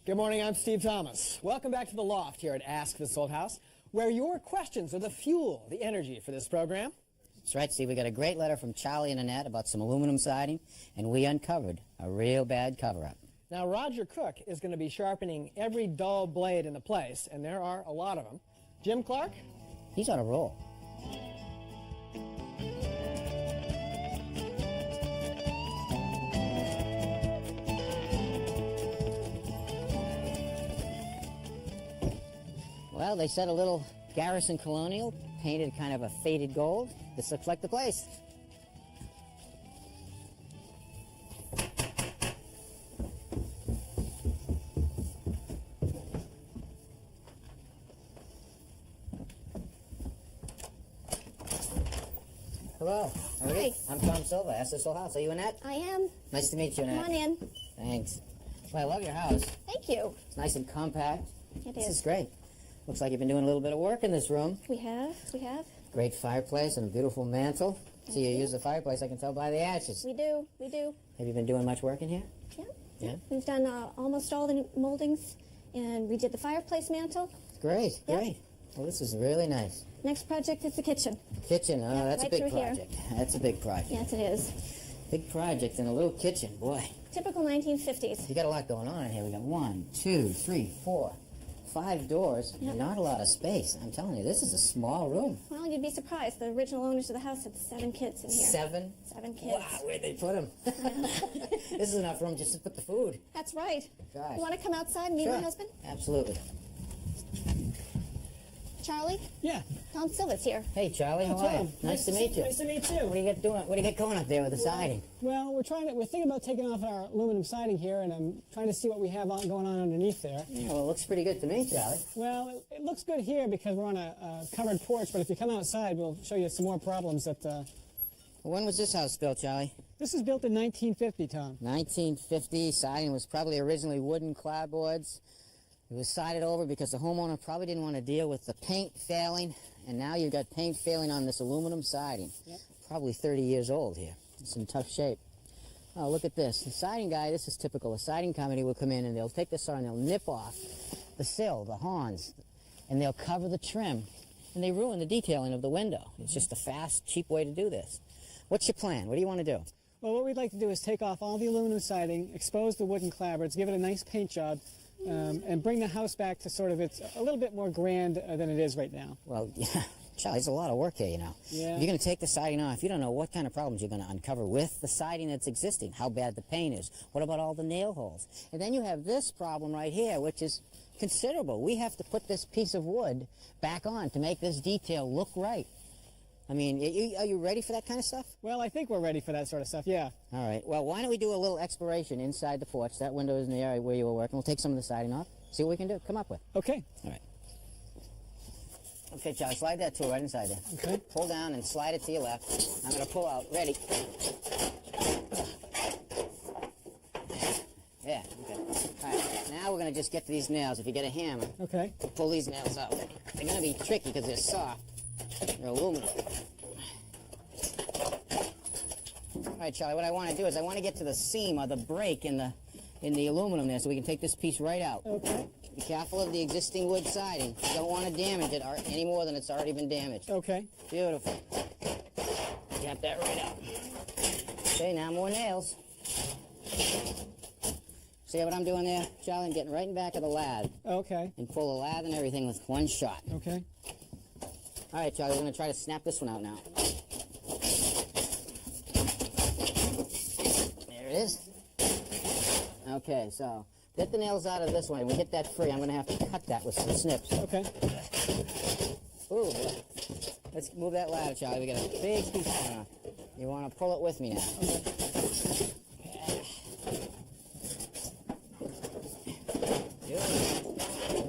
Good morning, I'm Steve Thomas. Welcome back to the Loft here at Ask This Old House, where your questions are the fuel, the energy for this program. That's right, Steve. We got a great letter from Charlie and Annette about some aluminum siding, and we uncovered a real bad cover-up. Now, Roger Cook is going to be sharpening every dull blade in the place, and there are a lot of them. Jim Clark? He's on a roll. Well, they said a little Garrison Colonial, painted kind of a faded gold. This looks like the place. Hello. Hi. I'm Tom Silva, Ask This Old House. Are you Annette? I am. Nice to meet you, Annette. Come on in. Thanks. Well, I love your house. Thank you. It's nice and compact. This is great. Looks like you've been doing a little bit of work in this room. We have. Great fireplace and a beautiful mantle. So you use the fireplace, I can tell by the ashes. We do. Have you been doing much work in here? Yeah. We've done almost all the moldings, and we did the fireplace mantle. Great. Yeah. Well, this is really nice. Next project is the kitchen. Kitchen, oh, that's right a big through here. project. That's a big project. Yes, it is. Big project in a little kitchen, boy. Typical 1950s. You got a lot going on in here. We got 1, 2, 3, 4, 5 doors. Yep. Not a lot of space. I'm telling you, this is a small room. Well, you'd be surprised. The original owners of the house had 7 kids in here. 7? 7 kids. Wow, where'd they put them? This is enough room just to put the food. That's right. Gosh. You want to come outside and meet my husband? Absolutely. Charlie? Yeah. Tom Silva's here. Hey, Charlie, how are you? Nice to meet you. Nice to meet you. What do you got doing? What do you got going up there with the siding? Well, we're thinking about taking off our aluminum siding here, and I'm trying to see what we have going on underneath there. Yeah, well, it looks pretty good to me, Charlie. Well, it looks good here because we're on a covered porch, but if you come outside, we'll show you some more problems that... When was this house built, Charlie? This was built in 1950, Tom. 1950. Siding was probably originally wooden clapboards. It was sided over because the homeowner probably didn't want to deal with the paint failing, and now you've got paint failing on this aluminum siding. Yep. Probably 30 years old here. It's in tough shape. Oh, look at this. The siding guy, this is typical. The siding company will come in and they'll take the saw and they'll nip off the sill, the horns, and they'll cover the trim, and they ruin the detailing of the window. It's just a fast, cheap way to do this. What's your plan? What do you want to do? Well, what we'd like to do is take off all the aluminum siding, expose the wooden clapboards, give it a nice paint job, and bring the house back to sort of it's a little bit more grand than it is right now. Well, yeah, Charlie, it's a lot of work here, you know. Yeah. If you're going to take the siding off, you don't know what kind of problems you're going to uncover with the siding that's existing, how bad the paint is, what about all the nail holes. And then you have this problem right here, which is considerable. We have to put this piece of wood back on to make this detail look right. I mean, are you ready for that kind of stuff? Well, I think we're ready for that sort of stuff, yeah. All right. Well, why don't we do a little exploration inside the porch? That window is in the area where you were working. We'll take some of the siding off, see what we can do, come up with. Okay. All right. Okay, Charlie, slide that tool right inside there. Okay. Pull down and slide it to your left. I'm going to pull out. Ready? Yeah, okay. All right, now we're going to just get to these nails. If you get a hammer, Okay. pull these nails out. They're going to be tricky because they're soft. They're aluminum. All right, Charlie, what I want to do is I want to get to the seam or the break in the aluminum there so we can take this piece right out. Okay. Be careful of the existing wood siding. You don't want to damage it any more than it's already been damaged. Okay. Beautiful. Get that right out. Okay, now more nails. See what I'm doing there, Charlie? I'm getting right in back of the lathe Okay. and pull the lathe and everything with one shot. Okay. All right, Charlie, we're going to try to snap this one out now. There it is. Okay, so get the nails out of this one. When we get that free, I'm going to have to cut that with some snips. Okay. Ooh, let's move that ladder, Charlie. We got a big piece coming off. You want to pull it with me now.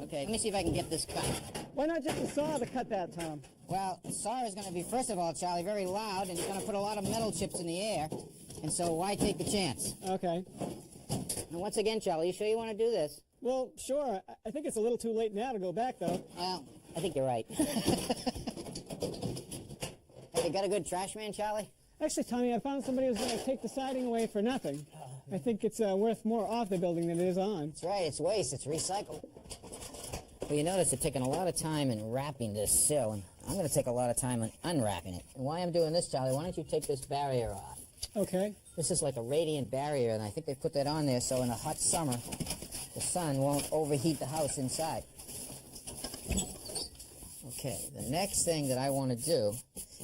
Okay, let me see if I can get this cut. Why not just a saw to cut that, Tom? Well, the saw is going to be, first of all, Charlie, very loud, and it's going to put a lot of metal chips in the air, and so why take the chance? Okay. And once again, Charlie, you sure you want to do this? Well, sure. I think it's a little too late now to go back, though. Well, I think you're right. Have you got a good trash man, Charlie? Actually, Tommy, I found somebody who's going to take the siding away for nothing. I think it's worth more off the building than it is on. That's right, it's waste, it's recycled. Well, you notice it's taking a lot of time in wrapping this sill, and I'm going to take a lot of time in unwrapping it. And why I'm doing this, Charlie, why don't you take this barrier off? Okay. This is like a radiant barrier, and I think they put that on there so in a hot summer, the sun won't overheat the house inside. Okay, the next thing that I want to do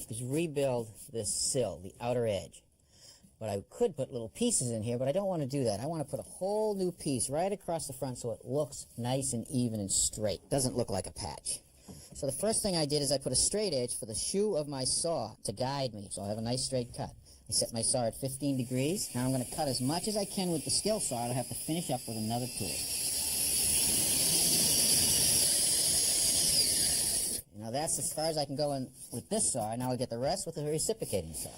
is rebuild this sill, the outer edge. But I could put little pieces in here, but I don't want to do that. I want to put a whole new piece right across the front so it looks nice and even and straight. Doesn't look like a patch. So the first thing I did is I put a straight edge for the shoe of my saw to guide me, so I'll have a nice straight cut. I set my saw at 15 degrees. Now I'm going to cut as much as I can with the skill saw. I'll have to finish up with another tool. Now that's as far as I can go in with this saw. Now I'll get the rest with the reciprocating saw.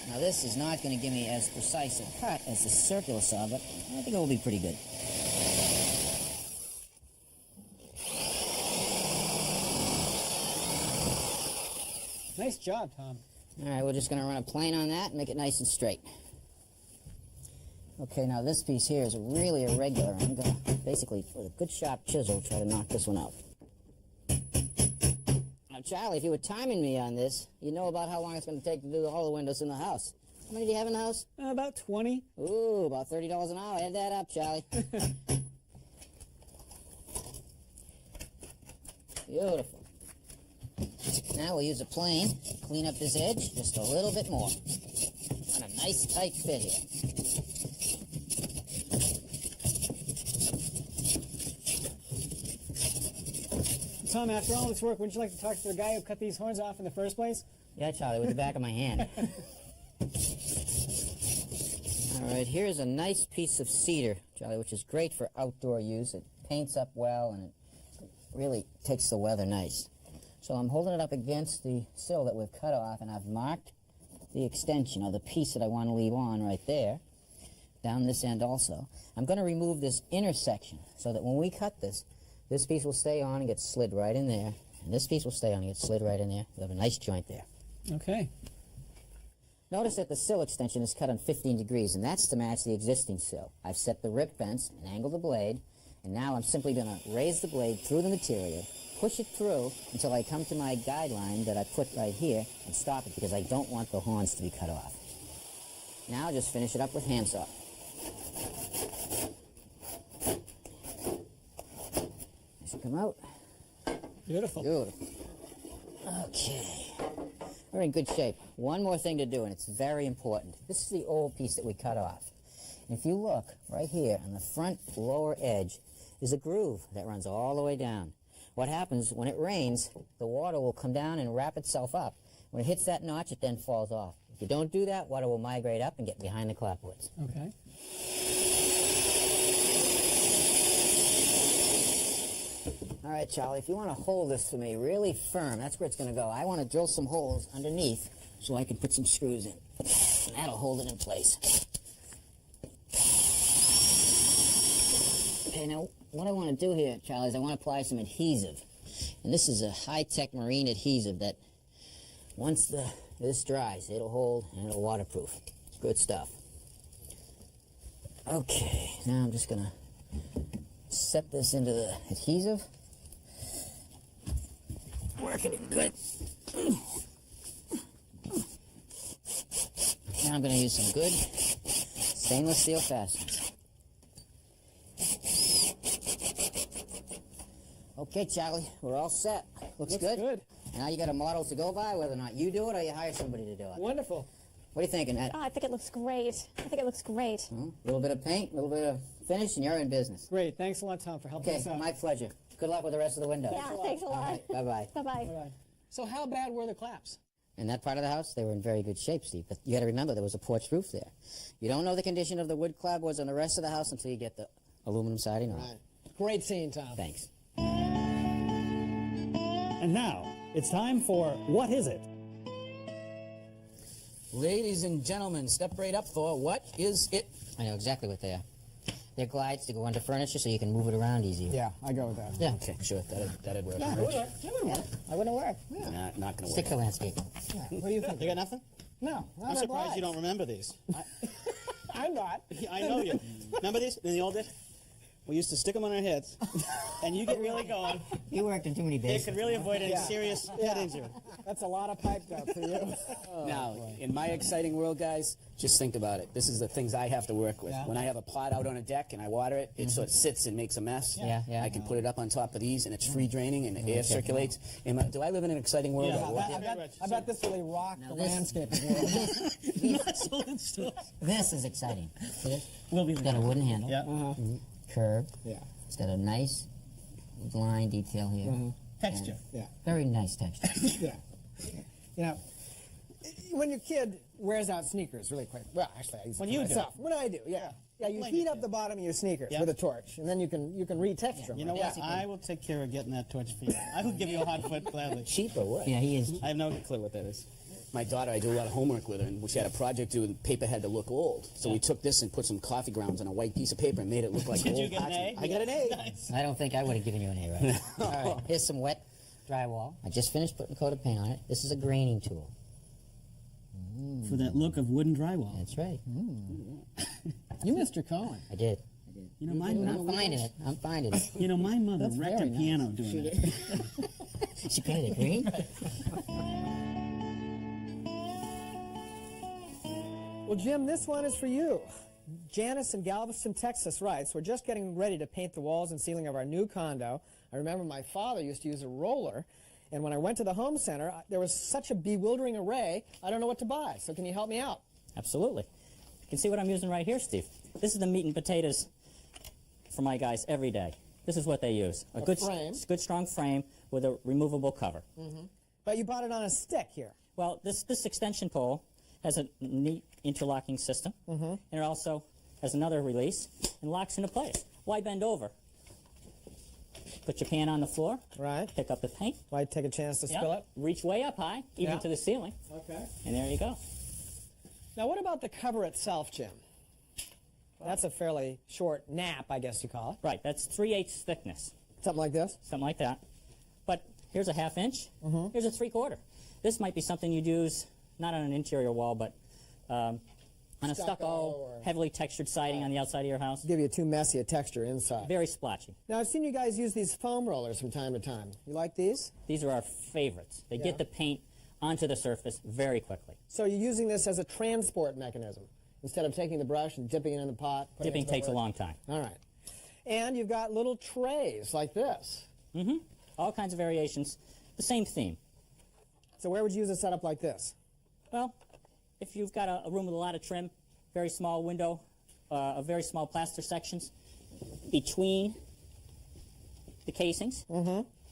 Now this is not going to give me as precise a cut as the circular saw, but I think it will be pretty good. Nice job, Tom. All right, we're just going to run a plane on that and make it nice and straight. Okay, now this piece here is really irregular. I'm going to basically, with a good sharp chisel, try to knock this one out. Now, Charlie, if you were timing me on this, you know about how long it's going to take to do all the windows in the house. How many do you have in the house? About 20. Ooh, about $30 an hour. Add that up, Charlie. Beautiful. Now we'll use a plane, clean up this edge just a little bit more. And a nice tight fit here. Tom, after all this work, wouldn't you like to talk to the guy who cut these horns off in the first place? Yeah, Charlie, with the back of my hand. All right, here's a nice piece of cedar, Charlie, which is great for outdoor use. It paints up well, and it really takes the weather nice. So I'm holding it up against the sill that we've cut off, and I've marked the extension, or the piece that I want to leave on right there, down this end also. I'm going to remove this inner section so that when we cut this, this piece will stay on and get slid right in there, and this piece will stay on and get slid right in there. We'll have a nice joint there. Okay. Notice that the sill extension is cut on 15 degrees, and that's to match the existing sill. I've set the rip fence and angled the blade, and now I'm simply going to raise the blade through the material, push it through until I come to my guideline that I put right here, and stop it because I don't want the horns to be cut off. Now I'll just finish it up with handsaw. This should come out. Beautiful. Beautiful. Okay. We're in good shape. One more thing to do, and it's very important. This is the old piece that we cut off. And if you look right here on the front lower edge is a groove that runs all the way down. What happens when it rains, the water will come down and wrap itself up. When it hits that notch, it then falls off. If you don't do that, water will migrate up and get behind the clapboards. Okay. All right, Charlie, if you want to hold this for me really firm, that's where it's going to go. I want to drill some holes underneath so I can put some screws in. And that'll hold it in place. Okay, now what I want to do here, Charlie, is I want to apply some adhesive. And this is a high-tech marine adhesive that once this dries, it'll hold and it'll waterproof. It's good stuff. Okay, now I'm just going to set this into the adhesive. Working it good. Now I'm going to use some good stainless steel fasteners. Okay, Charlie, we're all set. Looks good. Now you got a model to go by, whether or not you do it or you hire somebody to do it. Wonderful. What are you thinking, Ed? Oh, I think it looks great. I think it looks great. A little bit of paint, a little bit of finish, and you're in business. Great. Thanks a lot, Tom, for helping Okay, us out. my pleasure. Good luck with the rest of the window. Yeah, thanks a lot. All right, bye-bye. Bye-bye. Bye-bye. So how bad were the claps? In that part of the house, they were in very good shape, Steve. But you got to remember, there was a porch roof there. You don't know the condition of the wood clapboards on the rest of the house until you get the aluminum siding on. Right. Great scene, Tom. Thanks. And now, it's time for What Is It? Ladies and gentlemen, step right up for What Is It? I know exactly what they are. They're glides to go under furniture so you can move it around easier. Yeah, I go with that. Yeah. Okay, sure. That'd work. Yeah, it would work. It would work. I wouldn't work. Not going to Stick work. to landscape. Yeah. What do you think? You got nothing? No, I'm surprised you don't remember these. I'm not. I know you. Remember these in the old days? We used to stick them on our heads, and you get really going. You worked in too many It days. could really avoid any serious head injury. That's a lot of pipe down for you. Now, in my exciting world, guys, just think about it. This is the things I have to work with. Yeah. When I have a pot out on a deck and I water it, it sort of sits and makes a mess. Yeah, yeah. I can put it up on top of these, and it's free draining, and the air circulates. Do I live in an exciting world? Yeah. or what? I bet this really rocked the this- landscape of the world. This is exciting. See this? We'll be It's got a wooden handle, Yeah. curve. Yeah. It's got a nice line detail here. Texture. Yeah. Very nice texture. Yeah. You know, when your kid wears out sneakers really quick, well, actually, I use it When for you do. myself. When I do, yeah. Yeah, you Blame heat your up kid. the bottom of your sneakers Yeah. with a torch, and then you can retexture them. You know what? I will take care of getting that torch for you. I will give you a hot foot gladly. Cheap or what? Yeah, he is. I have no clue what that is. My daughter, I do a lot of homework with her, and she had a project due, and the paper had to look old. So we took this and put some coffee grounds on a white piece of paper and made it look like Did old you get an parchment. A? I got an A. Nice. I don't think I would have given you an A right now. All right, here's some wet drywall. I just finished putting a coat of paint on it. This is a graining tool. For that look of wooden drywall. That's right. You missed your calling. I did. You know, my I'm finding it. I'm finding it. You know, my mother That's wrecked a very nice. piano doing that. She painted it green. Well, Jim, this one is for you. Janice in Galveston, Texas writes, we're just getting ready to paint the walls and ceiling of our new condo. I remember my father used to use a roller, and when I went to the home center, there was such a bewildering array, I don't know what to buy. So can you help me out? Absolutely. You can see what I'm using right here, Steve. This is the meat and potatoes for my guys every day. This is what they use. A good, frame. good strong frame with a removable cover. But you bought it on a stick here. Well, this extension pole has a neat interlocking system, and it also has another release and locks into place. Why bend over? Put your pan on the floor, Right. pick up the paint, Why take a chance to yeah, spill it? reach way up high, even Yeah. to the ceiling, Okay. and there you go. Now, what about the cover itself, Jim? That's a fairly short nap, I guess you call it. Right, that's 3/8 thickness. Something like this. Something like that. But here's a 1/2 inch. Here's a 3/4. This might be something you'd use not on an interior wall, but on a stucco, or- heavily textured siding on the outside of your house. Give you too messy a texture inside. Very splotchy. Now, I've seen you guys use these foam rollers from time to time. You like these? These are our favorites. They Yeah. get the paint onto the surface very quickly. So you're using this as a transport mechanism instead of taking the brush and dipping it in the pot. putting it Dipping into the takes a work. long time. All right. And you've got little trays like this. All kinds of variations. The same theme. So where would you use a setup like this? Well, if you've got a room with a lot of trim, very small window, very small plaster sections between the casings,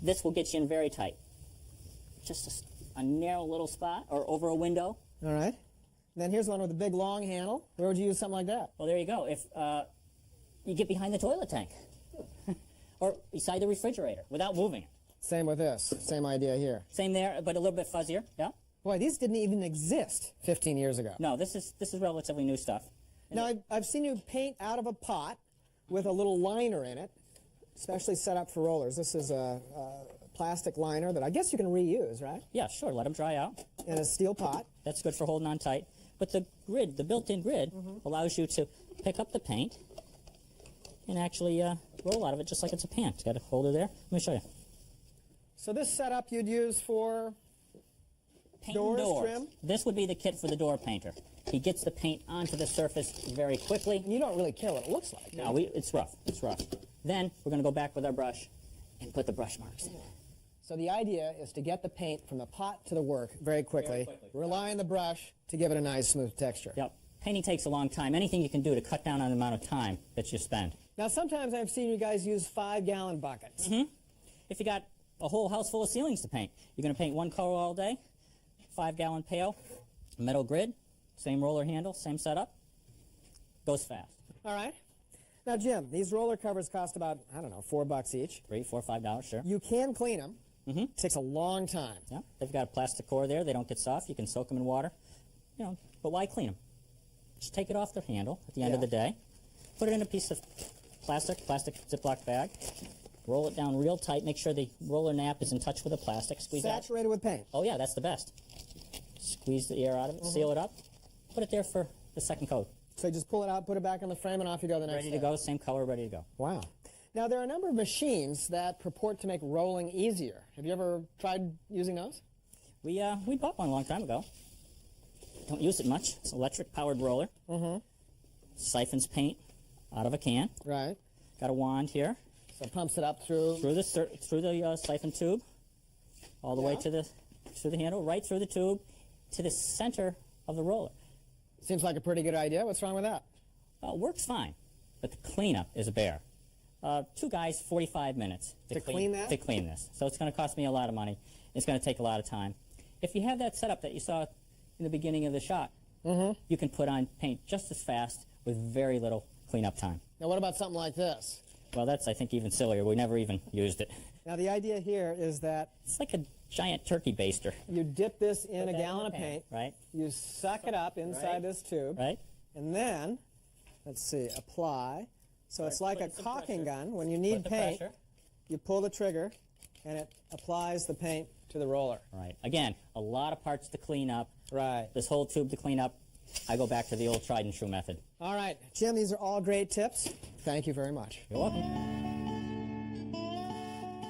this will get you in very tight. Just a narrow little spot or over a window. All right. And then here's one with a big long handle. Where would you use something like that? Well, there you go. If you get behind the toilet tank or beside the refrigerator without moving it. Same with this. Same idea here. Same there, but a little bit fuzzier. Yeah. Boy, these didn't even exist 15 years ago. No, this is relatively new stuff. Now, I've seen you paint out of a pot with a little liner in it, especially set up for rollers. This is a plastic liner that I guess you can reuse, right? Yeah, sure. Let them dry out. In a steel pot. That's good for holding on tight. But the grid, the built-in grid, allows you to pick up the paint and actually roll out of it just like it's a pan. It's got a holder there. Let me show you. So this setup you'd use for Paint Doors, trim? This would be the kit for the door painter. He gets the paint onto the surface very quickly. you don't really care what it looks like. No, it's rough. It's rough. Then we're going to go back with our brush and put the brush marks in. So the idea is to get the paint from the pot to the work very quickly, rely on the brush to give it a nice smooth texture. Yep. Painting takes a long time. Anything you can do to cut down on the amount of time that you spend. Now sometimes I've seen you guys use 5-gallon buckets. If you got a whole house full of ceilings to paint, you're going to paint one color all day, 5-gallon pail, metal grid, same roller handle, same setup, goes fast. All right. Now Jim, these roller covers cost about, I don't know, $4 each. $3, $4, $5, sure. You can clean them. It takes a long time. Yeah, they've got a plastic core there. They don't get soft. You can soak them in water. You know, but why clean them? Just take it off the handle at the end of the day. Put it in a piece of plastic Ziploc bag. Roll it down real tight. Make sure the roller nap is in touch with the plastic. Squeeze out. Saturated with paint. Oh yeah, that's the best. Squeeze the air out of it. Seal it up. Put it there for the second coat. So you just pull it out, put it back on the frame, and off you go the next Ready day. to go, same color, ready to go. Wow. Now, there are a number of machines that purport to make rolling easier. Have you ever tried using those? We bought one a long time ago. Don't use it much. It's an electric-powered roller. Mm-hmm. Siphons paint out of a can. Right. Got a wand here. So it pumps it up through the siphon tube, all the way to the handle, right through the tube, to the center of the roller. Seems like a pretty good idea. What's wrong with that? Works fine, but the cleanup is a bear. 2 guys, 45 minutes To clean that? To clean this. So it's going to cost me a lot of money. It's going to take a lot of time. If you have that setup that you saw in the beginning of the shot, you can put on paint just as fast with very little cleanup time. Now, what about something like this? Well, that's, I think, even sillier. We never even used it. Now, the idea here is that It's like a giant turkey baster. you dip this in Put a that gallon in of the paint, Right? you suck it up inside this tube, Right? and then, let's see, apply. So it's like a put some caulking pressure. gun. When you need Put the paint, pressure. you pull the trigger, and it applies the paint to the roller. Right. Again, a lot of parts to clean up. Right. This whole tube to clean up. I go back to the old tried and true method. All right, Jim, these are all great tips. Thank you very much. You're welcome.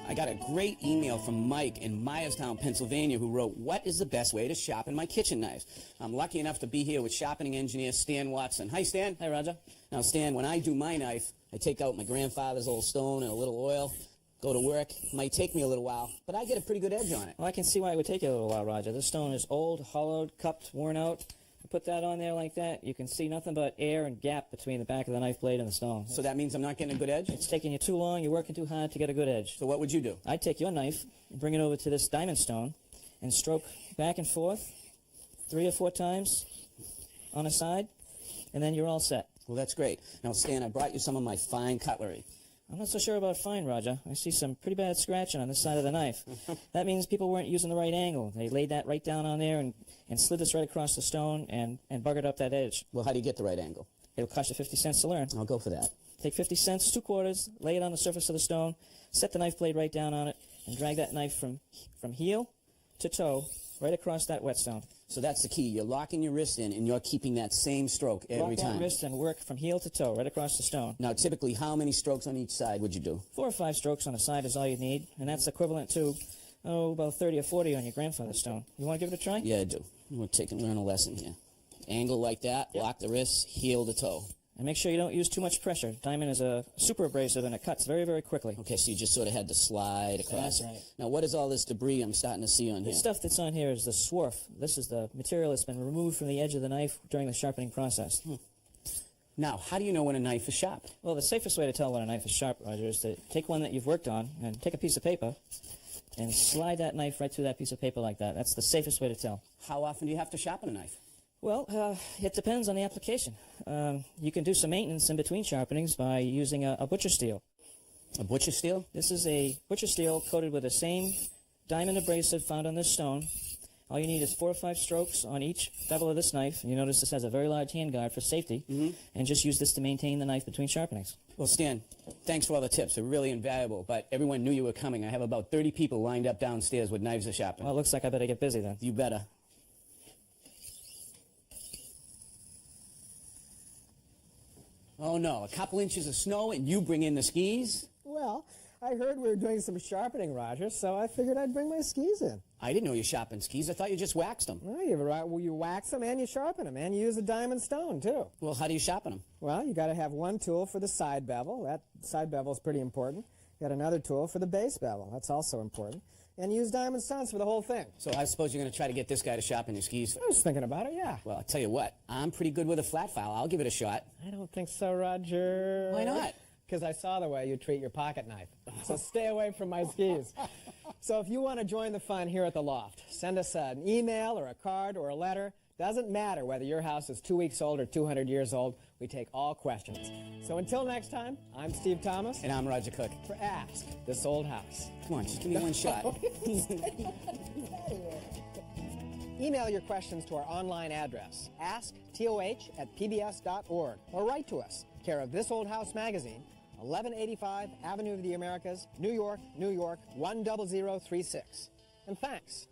I got a great email from Mike in Myerstown, Pennsylvania, who wrote, "What is the best way to sharpen my kitchen knives?" I'm lucky enough to be here with sharpening engineer Stan Watson. Hi, Stan. Hi, Roger. Now, Stan, when I do my knife, I take out my grandfather's old stone and a little oil, go to work. It might take me a little while, but I get a pretty good edge on it. Well, I can see why it would take you a little while, Roger. This stone is old, hollowed, cupped, worn out. I put that on there like that, you can see nothing but air and gap between the back of the knife blade and the stone. So that means I'm not getting a good edge? It's taking you too long, you're working too hard to get a good edge. So what would you do? I'd take your knife, bring it over to this diamond stone, and stroke back and forth 3 or 4 times on a side, and then you're all set. Well, that's great. Now, Stan, I brought you some of my fine cutlery. I'm not so sure about fine, Roger. I see some pretty bad scratching on this side of the knife. That means people weren't using the right angle. They laid that right down on there and slid this right across the stone and buggered up that edge. Well, how do you get the right angle? It'll cost you 50 cents to learn. I'll go for that. Take 50 cents, 2 quarters, lay it on the surface of the stone, set the knife blade right down on it, and drag that knife from heel to toe right across that whetstone. So that's the key. You're locking your wrist in, and you're keeping that same stroke every Lock time. that wrist and work from heel to toe right across the stone. Now, typically, how many strokes on each side would you do? 4 or 5 strokes on a side is all you need, and that's equivalent to, about 30 or 40 on your grandfather's stone. You want to give it a try? Yeah, I do. We'll learn a lesson here. Angle like that, lock the wrist, heel to toe. And make sure you don't use too much pressure. Diamond is a super abrasive, and it cuts very, very quickly. Okay, so you just sort of had to slide across. That's right. Now, what is all this debris I'm starting to see on The here? stuff that's on here is the swarf. This is the material that's been removed from the edge of the knife during the sharpening process. Now, how do you know when a knife is sharp? Well, the safest way to tell when a knife is sharp, Roger, is to take one that you've worked on and take a piece of paper and slide that knife right through that piece of paper like that. That's the safest way to tell. How often do you have to sharpen a knife? Well, it depends on the application. You can do some maintenance in between sharpenings by using a butcher steel. A butcher steel? This is a butcher steel coated with the same diamond abrasive found on this stone. All you need is 4 or 5 strokes on each bevel of this knife. And you notice this has a very large handguard for safety. And just use this to maintain the knife between sharpenings. Well, Stan, thanks for all the tips. They're really invaluable, but everyone knew you were coming. I have about 30 people lined up downstairs with knives to sharpen. Well, it looks like I better get busy then. You better. Oh, no, a couple inches of snow and you bring in the skis? Well, I heard we were doing some sharpening, Roger, so I figured I'd bring my skis in. I didn't know you sharpened skis. I thought you just waxed them. Well, you wax them and you sharpen them, and you use a diamond stone, too. Well, how do you sharpen them? Well, you got to have one tool for the side bevel. That side bevel is pretty important. You got another tool for the base bevel. That's also important. And use diamond stones for the whole thing. So I suppose you're going to try to get this guy to sharpen your skis. I was thinking about it, yeah. Well, I'll tell you what. I'm pretty good with a flat file. I'll give it a shot. I don't think so, Roger. Why not? Because I saw the way you treat your pocket knife. So stay away from my skis. So if you want to join the fun here at the Loft, send us an email or a card or a letter. Doesn't matter whether your house is 2 weeks old or 200 years old. We take all questions. So until next time, I'm Steve Thomas. And I'm Roger Cook. For Ask This Old House. Come on, just give me one shot. Email your questions to our online address, asktoh@pbs.org, or write to us, care of This Old House Magazine, 1185 Avenue of the Americas, New York, New York, 10036. And thanks.